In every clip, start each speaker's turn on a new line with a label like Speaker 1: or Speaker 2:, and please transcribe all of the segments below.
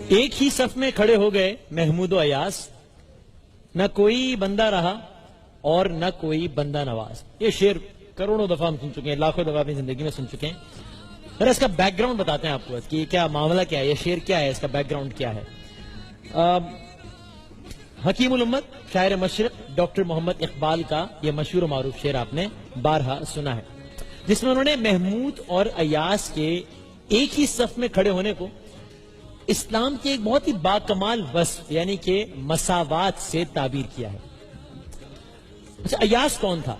Speaker 1: ایک ہی صف میں کھڑے ہو گئے محمود و ایاز، نہ کوئی بندہ رہا اور نہ کوئی بندہ نواز. یہ شعر کروڑوں دفعہ ہم سن چکے ہیں، لاکھوں دفعہ اپنی زندگی میں سن چکے ہیں. ذرا اس کا بیک گراؤنڈ بتاتے ہیں آپ کو کہ یہ کیا معاملہ کیا ہے، یہ شعر کیا ہے، اس کا بیک گراؤنڈ کیا ہے. حکیم الامت شاعر مشرق ڈاکٹر محمد اقبال کا یہ مشہور و معروف شعر آپ نے بارہا سنا ہے، جس میں انہوں نے محمود اور ایاز کے ایک ہی صف میں کھڑے ہونے کو اسلام کے ایک بہت ہی باکمال وصف یعنی کہ مساوات سے تعبیر کیا ہے. اچھا، ایاز کون تھا؟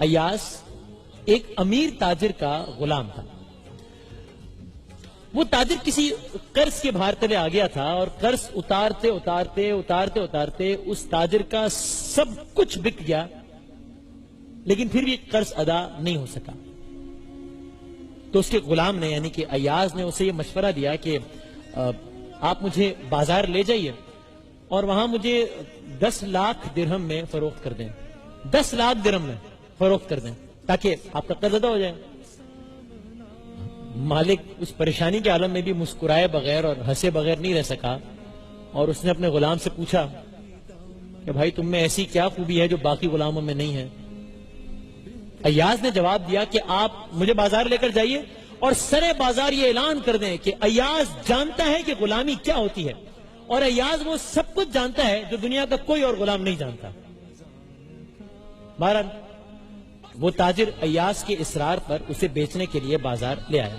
Speaker 1: ایاز ایک امیر تاجر کا غلام تھا. وہ تاجر کسی قرض کے بھار تلے آ گیا تھا اور قرض اتارتے اتارتے اتارتے اتارتے اس تاجر کا سب کچھ بک گیا، لیکن پھر بھی قرض ادا نہیں ہو سکا. تو اس کے غلام نے یعنی کہ ایاز نے اسے یہ مشورہ دیا کہ آپ مجھے بازار لے جائیے اور وہاں مجھے 10 لاکھ درہم میں فروخت کر دیں، 10 لاکھ درہم میں فروخت کر دیں تاکہ آپ کا قرض ادا ہو جائے. مالک اس پریشانی کے عالم میں بھی مسکرائے بغیر اور ہنسے بغیر نہیں رہ سکا، اور اس نے اپنے غلام سے پوچھا کہ بھائی تم میں ایسی کیا خوبی ہے جو باقی غلاموں میں نہیں ہے؟ ایاز نے جواب دیا کہ آپ مجھے بازار لے کر جائیے اور سرے بازار یہ اعلان کر دیں کہ ایاز جانتا ہے کہ غلامی کیا ہوتی ہے، اور ایاز وہ سب کچھ جانتا ہے جو دنیا کا کوئی اور غلام نہیں جانتا. بہرحال وہ تاجر ایاز کے اصرار پر اسے بیچنے کے لیے بازار لے آیا.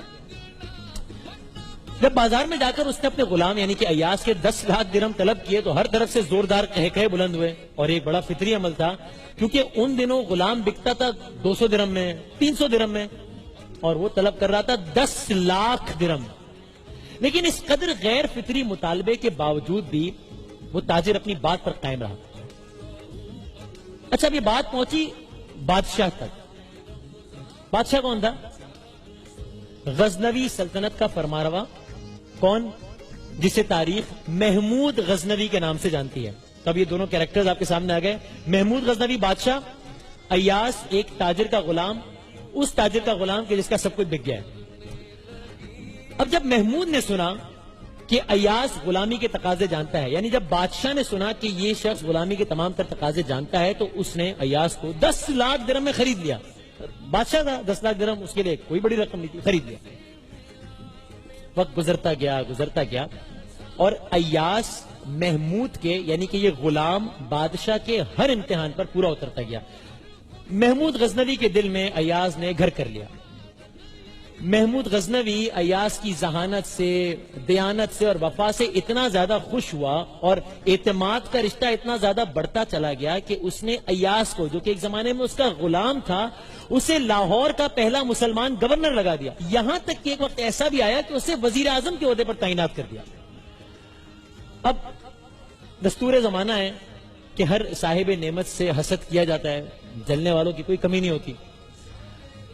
Speaker 1: جب بازار میں جا کر اس نے اپنے غلام یعنی کہ ایاز کے 10 لاکھ درہم طلب کیے تو ہر طرف سے زوردار قہقہے بلند ہوئے، اور ایک بڑا فطری عمل تھا کیونکہ ان دنوں غلام بکتا تھا 200 درہم میں، 300 درہم میں، اور وہ طلب کر رہا تھا 10 لاکھ درہم. لیکن اس قدر غیر فطری مطالبے کے باوجود بھی وہ تاجر اپنی بات پر قائم رہا. اچھا، اب یہ بات پہنچی بادشاہ تک. بادشاہ کون تھا؟ غزنوی سلطنت کا فرمانروا. کون؟ جسے تاریخ محمود غزنوی کے نام سے جانتی ہے. تب یہ دونوں کیریکٹرز آپ کے سامنے آ گئے. محمود غزنوی بادشاہ، ایاز ایک تاجر کا غلام، اس تاجر کا غلام کہ جس کا سب کچھ بک گیا ہے. اب جب محمود نے سنا کہ ایاز غلامی کے تقاضے جانتا ہے، یعنی جب بادشاہ نے سنا کہ یہ شخص غلامی کے تمام تر تقاضے جانتا ہے، تو اس نے ایاز کو 10 لاکھ درہم میں خرید لیا. بادشاہ تھا، 10 لاکھ درہم اس کے لیے کوئی بڑی رقم نہیں تھی، خرید لیا. وقت گزرتا گیا اور ایاز محمود کے یعنی کہ یہ غلام بادشاہ کے ہر امتحان پر پورا اترتا گیا. محمود غزنوی کے دل میں ایاز نے گھر کر لیا. محمود غزنوی ایاز کی ذہانت سے، دیانت سے اور وفا سے اتنا زیادہ خوش ہوا اور اعتماد کا رشتہ اتنا زیادہ بڑھتا چلا گیا کہ اس نے ایاز کو، جو کہ ایک زمانے میں اس کا غلام تھا، اسے لاہور کا پہلا مسلمان گورنر لگا دیا. یہاں تک کہ ایک وقت ایسا بھی آیا کہ اسے وزیر اعظم کے عہدے پر تعینات کر دیا. اب دستور زمانہ ہے کہ ہر صاحب نعمت سے حسد کیا جاتا ہے، جلنے والوں کی کوئی کمی نہیں ہوتی.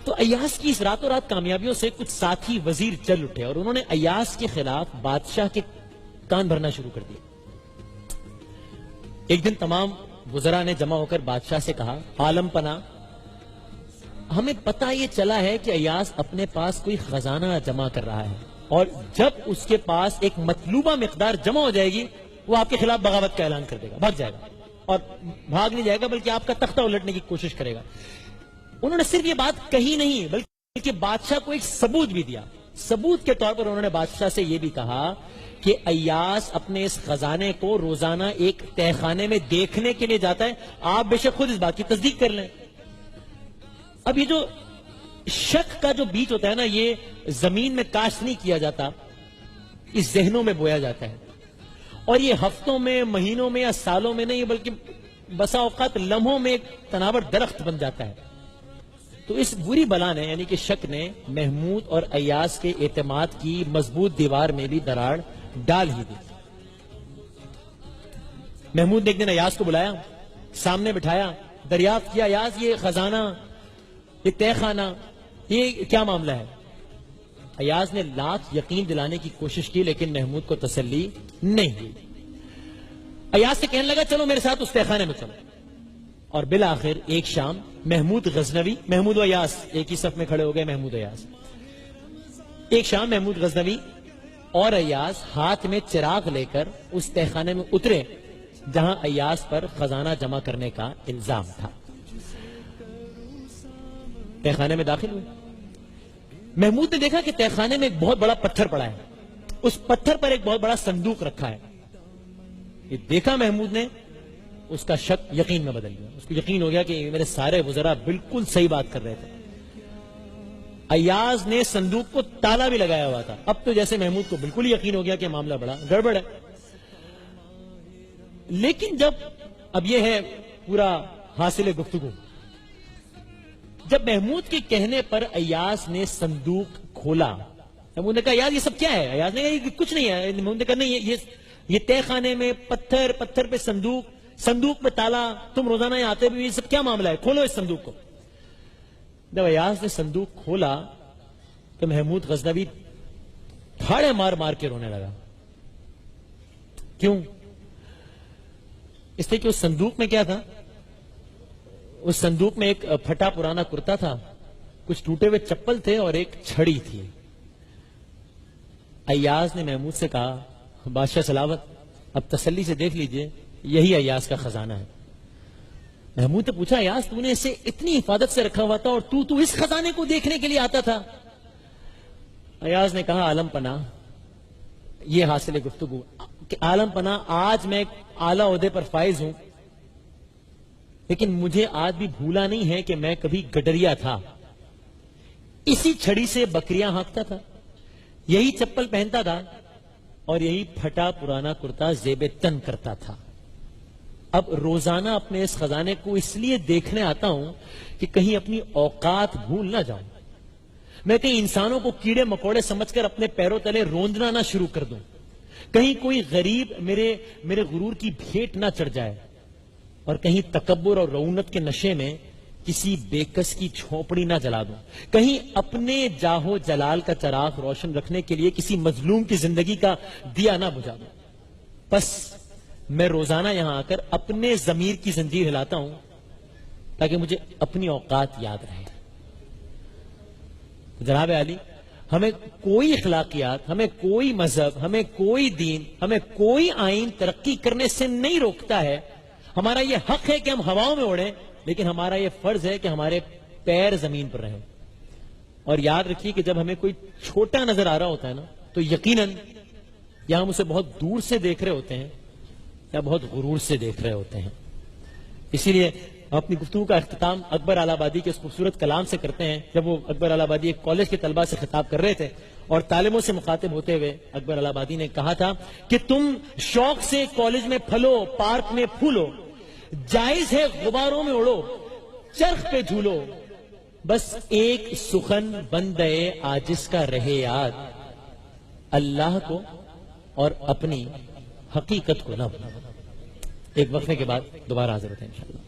Speaker 1: تو ایاز کی اس راتوں رات کامیابیوں سے کچھ ساتھی وزیر چل اٹھے اور انہوں نے ایاز کے خلاف بادشاہ کے کان بھرنا شروع کر دیا. ایک دن تمام وزراء نے جمع ہو کر بادشاہ سے کہا، عالم پناہ، ہمیں پتہ یہ چلا ہے کہ ایاز اپنے پاس کوئی خزانہ جمع کر رہا ہے، اور جب اس کے پاس ایک مطلوبہ مقدار جمع ہو جائے گی وہ آپ کے خلاف بغاوت کا اعلان کر دے گا، بھاگ جائے گا، اور بھاگ نہیں جائے گا بلکہ آپ کا تختہ الٹنے کی کوشش کرے گا. انہوں نے صرف یہ بات کہی نہیں بلکہ بادشاہ کو ایک ثبوت بھی دیا. ثبوت کے طور پر انہوں نے بادشاہ سے یہ بھی کہا کہ ایاز اپنے اس خزانے کو روزانہ ایک تہہ خانے میں دیکھنے کے لیے جاتا ہے، آپ بے شک خود اس بات کی تصدیق کر لیں. اب یہ جو شک کا جو بیج ہوتا ہے نا، یہ زمین میں کاشت نہیں کیا جاتا، اس ذہنوں میں بویا جاتا ہے، اور یہ ہفتوں میں، مہینوں میں یا سالوں میں نہیں بلکہ بسا اوقات لمحوں میں ایک تناور درخت بن جاتا ہے. تو اس بری بلا نے یعنی کہ شک نے محمود اور ایاز کے اعتماد کی مضبوط دیوار میں بھی دراڑ ڈال ہی دی. محمود نے ایک دن ایاز کو بلایا، سامنے بٹھایا، دریافت کیا، ایاز یہ خزانہ، یہ تہہ خانہ، یہ کیا معاملہ ہے؟ ایاز نے لاکھ یقین دلانے کی کوشش کی لیکن محمود کو تسلی نہیں ہوئی. ایاز سے کہنے لگا، چلو میرے ساتھ اس تہہ خانے میں چلو. اور بالآخر ایک شام محمود غزنوی، محمود و ایاز ایک ہی صف میں کھڑے ہو گئے. محمود و ایاز ایک شام محمود غزنوی اور ایاز ہاتھ میں چراغ لے کر اس تہخانے میں اترے جہاں ایاز پر خزانہ جمع کرنے کا الزام تھا. تہخانے میں داخل ہوئے. محمود نے دیکھا کہ تہخانے میں ایک بہت بڑا پتھر پڑا ہے. اس پتھر پر ایک بہت بڑا صندوق رکھا ہے. یہ دیکھا محمود نے, اس کا شک یقین میں بدل گیا. اس کو یقین ہو گیا کہ میرے سارے وزراء بالکل صحیح بات کر رہے تھے. ایاز نے صندوق کو تالا بھی لگایا ہوا تھا. اب تو جیسے محمود کو بالکل ہی یقین ہو گیا کہ معاملہ بڑا گڑبڑ ہے. لیکن جب اب یہ ہے پورا حاصل گفتگو, جب محمود کے کہنے پر ایاز نے صندوق کھولا, محمود نے کہا یار یہ سب کیا ہے؟ ایاز نے کہا یہ کچھ نہیں ہے. محمود نے کہا نہیں, یہ تہ خانے میں پتھر, پتھر پہ صندوق, صندوق پہ تالا, تم روزانہ یہاں آتے بھی, یہ سب کیا معاملہ ہے؟ کھولو اس صندوق کو. جب ایاز نے صندوق کھولا تو محمود غزنوی تھاڑے مار مار کے رونے لگا. کیوں؟ اس لیے کہ اس صندوق میں کیا تھا؟ اس صندوق میں ایک پھٹا پرانا کرتا تھا, کچھ ٹوٹے ہوئے چپل تھے اور ایک چھڑی تھی. ایاز نے محمود سے کہا بادشاہ سلاوت, اب تسلی سے دیکھ لیجئے, یہی ایاز کا خزانہ ہے. محمود نے پوچھا ایاز تو نے اسے اتنی حفاظت سے رکھا ہوا تھا اور تو اس خزانے کو دیکھنے کے لیے آتا تھا؟ ایاز نے کہا عالم پناہ, یہ حاصل گفتگو کہ عالم پناہ آج میں اعلی عہدے پر فائز ہوں, لیکن مجھے آج بھی بھولا نہیں ہے کہ میں کبھی گڈریا تھا. اسی چھڑی سے بکریاں ہانکتا تھا, یہی چپل پہنتا تھا اور یہی پھٹا پرانا کرتا زیب تن کرتا تھا. اب روزانہ اپنے اس خزانے کو اس لیے دیکھنے آتا ہوں کہ کہیں اپنی اوقات بھول نہ جاؤں, میں کہیں انسانوں کو کیڑے مکوڑے سمجھ کر اپنے پیروں تلے روندنا نہ شروع کر دوں, کہیں کوئی غریب میرے غرور کی بھیٹ نہ چڑھ جائے, اور کہیں تکبر اور رعونت کے نشے میں کسی بیکس کی جھونپڑی نہ جلا دوں, کہیں اپنے جاہو جلال کا چراغ روشن رکھنے کے لیے کسی مظلوم کی زندگی کا دیا نہ بجھا دوں. بس میں روزانہ یہاں آ کر اپنے ضمیر کی زنجیر ہلاتا ہوں تاکہ مجھے اپنی اوقات یاد رہے. جناب علی, ہمیں کوئی اخلاقیات, ہمیں کوئی مذہب, ہمیں کوئی دین, ہمیں کوئی آئین ترقی کرنے سے نہیں روکتا ہے. ہمارا یہ حق ہے کہ ہم ہواؤں میں اڑیں, لیکن ہمارا یہ فرض ہے کہ ہمارے پیر زمین پر رہیں. اور یاد رکھیے کہ جب ہمیں کوئی چھوٹا نظر آ رہا ہوتا ہے نا, تو یقیناً یا ہم اسے بہت دور سے دیکھ رہے ہوتے ہیں یا بہت غرور سے دیکھ رہے ہوتے ہیں. اسی لیے ہم اپنی گفتگو کا اختتام اکبر آل آبادی کے اس خوبصورت کلام سے کرتے ہیں. جب وہ اکبر آل آبادی ایک کالج کے طلبہ سے خطاب کر رہے تھے اور طالبوں سے مخاطب ہوتے ہوئے اکبر آل آبادی نے کہا تھا کہ تم شوق سے کالج میں پھلو, پارک میں پھولو, جائز ہے غباروں میں اڑو, چرخ پہ جھولو, بس ایک سخن بندے عاجز کا رہے یاد, اللہ کو اور اپنی حقیقت کو نہ بھولو. ایک وقفے کے بعد دوبارہ حاضر ہوتے ہیں انشاءاللہ.